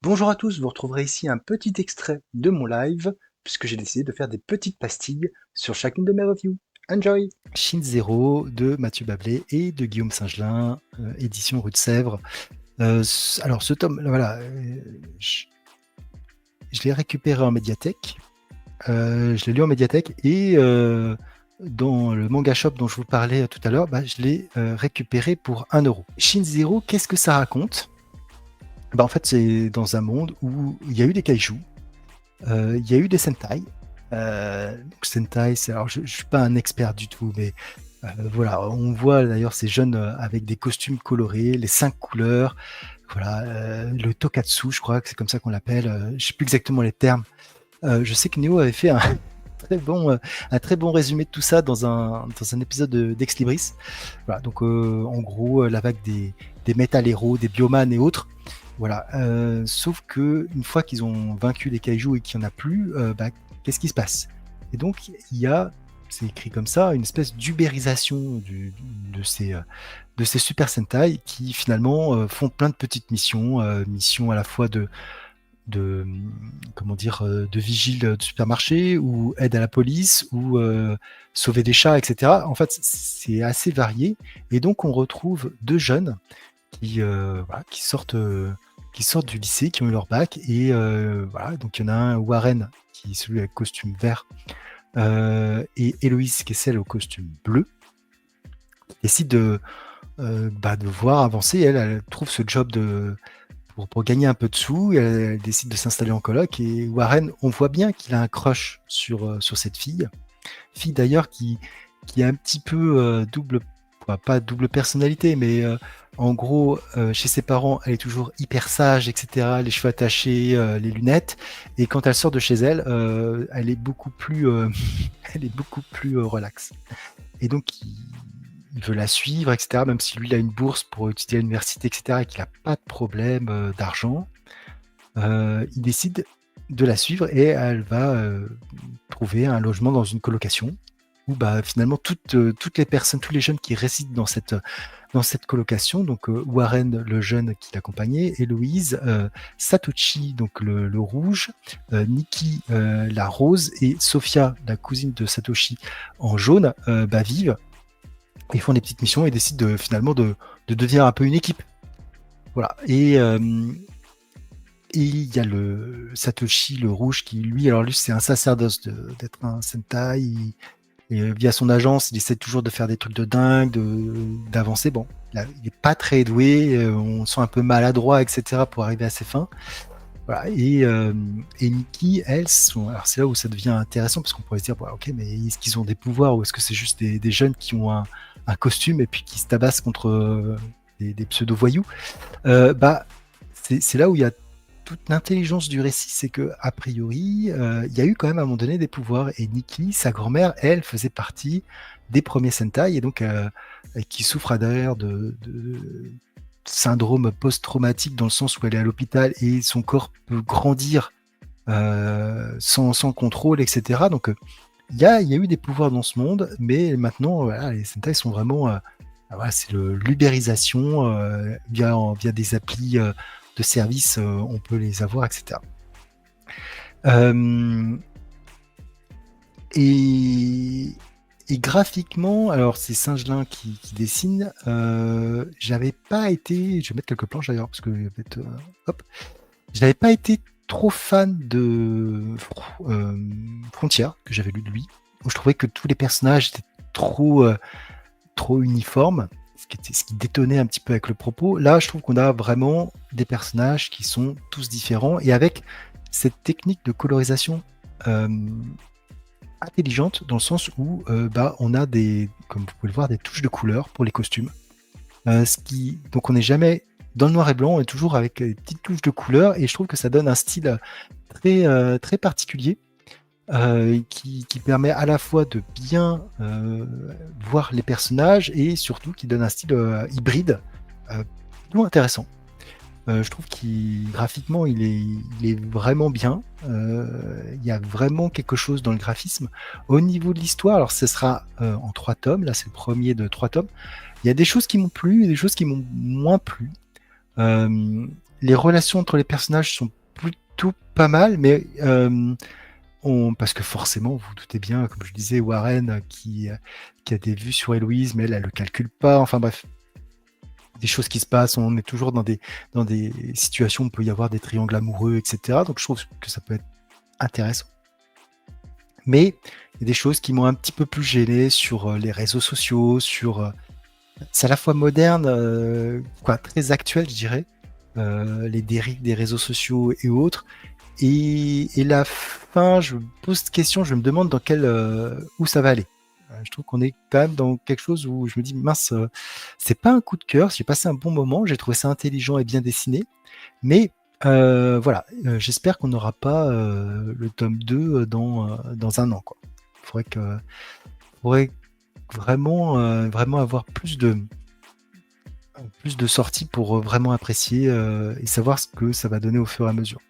Bonjour à tous, vous retrouverez ici un petit extrait de mon live, puisque j'ai décidé de faire des petites pastilles sur chacune de mes reviews. Enjoy! Shin Zero de Mathieu Bablé et de Guillaume Singelin, édition Rue de Sèvres. Alors ce tome, voilà, je l'ai récupéré en médiathèque, je l'ai lu en médiathèque et dans le manga shop dont je vous parlais tout à l'heure, je l'ai récupéré pour 1€. Shin Zero, qu'est-ce que ça raconte? En fait, c'est dans un monde où il y a eu des kaijus, il y a eu des Sentai. Donc Sentai, alors je suis pas un expert du tout, mais voilà, on voit d'ailleurs ces jeunes avec des costumes colorés, les 5 couleurs, voilà, le Tokatsu, je crois que c'est comme ça qu'on l'appelle. Je sais plus exactement les termes. Je sais que Neo avait fait un un très bon résumé de tout ça dans un épisode d'Ex Libris. Voilà, donc en gros, la vague des Metal Hero, des Bioman et autres. Voilà, sauf que une fois qu'ils ont vaincu les kaijus et qu'il n'y en a plus, qu'est-ce qui se passe? Et donc il y a, c'est écrit comme ça, une espèce d'ubérisation de ces Super Sentai qui finalement font plein de petites missions, missions à la fois de comment dire, de vigile de supermarché ou aide à la police ou sauver des chats, etc. En fait, c'est assez varié et donc on retrouve deux jeunes voilà, qui sortent du lycée, qui ont eu leur bac et voilà, donc il y en a un, Warren, qui est celui avec costume vert, et Héloïse, qui est celle au costume bleu, qui décide de voir avancer. Elle trouve ce job pour gagner un peu de sous, elle décide de s'installer en coloc et Warren, on voit bien qu'il a un crush sur cette fille d'ailleurs qui est un petit peu double, pas double personnalité, mais en gros, chez ses parents, elle est toujours hyper sage, etc., les cheveux attachés, les lunettes, et quand elle sort de chez elle, elle est beaucoup plus, elle est beaucoup plus relaxe. Et donc, il veut la suivre, etc., même si lui, il a une bourse pour étudier à l'université, etc., et qu'il n'a pas de problème d'argent, il décide de la suivre et elle va trouver un logement dans une colocation où finalement toutes les personnes, tous les jeunes qui résident dans cette colocation, donc Warren, le jeune qui l'accompagnait, Héloïse, Satoshi, donc le rouge, Nikki, la rose, et Sophia, la cousine de Satoshi, en jaune, vivent et font des petites missions et décident finalement de devenir un peu une équipe. Voilà. Et il y a le Satoshi, le rouge, qui lui, alors lui, c'est un sacerdoce d'être un Sentai. Et via son agence, il essaie toujours de faire des trucs de dingue, d'avancer. Bon, il n'est pas très doué, on sent un peu maladroit, etc., pour arriver à ses fins. Voilà. Et Nikki, elles, alors c'est là où ça devient intéressant, parce qu'on pourrait se dire, ok, mais est-ce qu'ils ont des pouvoirs ou est-ce que c'est juste des jeunes qui ont un costume et puis qui se tabassent contre des pseudo-voyous? C'est là où il y a toute l'intelligence du récit, c'est que a priori, il y a eu quand même à un moment donné des pouvoirs. Et Nikki, sa grand-mère, elle, faisait partie des premiers Sentai, et donc qui souffre d'ailleurs de syndrome post-traumatique, dans le sens où elle est à l'hôpital et son corps peut grandir sans contrôle, etc. Donc il y a eu des pouvoirs dans ce monde, mais maintenant, voilà, les Sentai sont vraiment... voilà, c'est l'ubérisation via des applis de services, on peut les avoir, etc. Et graphiquement, alors c'est Singelin qui dessine. J'avais pas été, je vais mettre quelques planches d'ailleurs parce que hop, je n'avais pas été trop fan de Frontières, que j'avais lu de lui, où je trouvais que tous les personnages étaient trop uniformes, ce qui détonnait un petit peu avec le propos. Là, je trouve qu'on a vraiment des personnages qui sont tous différents et avec cette technique de colorisation intelligente, dans le sens où on a comme vous pouvez le voir, des touches de couleur pour les costumes. Donc on n'est jamais dans le noir et blanc, on est toujours avec des petites touches de couleur, et je trouve que ça donne un style très particulier, qui permet à la fois de bien voir les personnages et surtout qui donne un style hybride plutôt intéressant. Je trouve qu'il graphiquement il est vraiment bien. Il y a vraiment quelque chose dans le graphisme. Au niveau de l'histoire, alors ce sera en 3 tomes, là c'est le premier de 3 tomes. Il y a des choses qui m'ont plu et des choses qui m'ont moins plu. Les relations entre les personnages sont plutôt pas mal, mais parce que forcément, vous vous doutez bien, comme je disais, Warren qui a des vues sur Héloïse, mais elle le calcule pas. Enfin bref, des choses qui se passent. On est toujours dans des situations où il peut y avoir des triangles amoureux, etc. Donc je trouve que ça peut être intéressant. Mais il y a des choses qui m'ont un petit peu plus gêné sur les réseaux sociaux, c'est à la fois moderne, très actuel, je dirais, les dérives des réseaux sociaux et autres. Et la fin, je me pose cette question, je me demande où ça va aller. Je trouve qu'on est quand même dans quelque chose où je me dis, mince, c'est pas un coup de cœur, j'ai passé un bon moment, j'ai trouvé ça intelligent et bien dessiné, mais voilà, j'espère qu'on n'aura pas le tome 2 dans un an, quoi. Faudrait vraiment, vraiment avoir plus de sorties pour vraiment apprécier et savoir ce que ça va donner au fur et à mesure.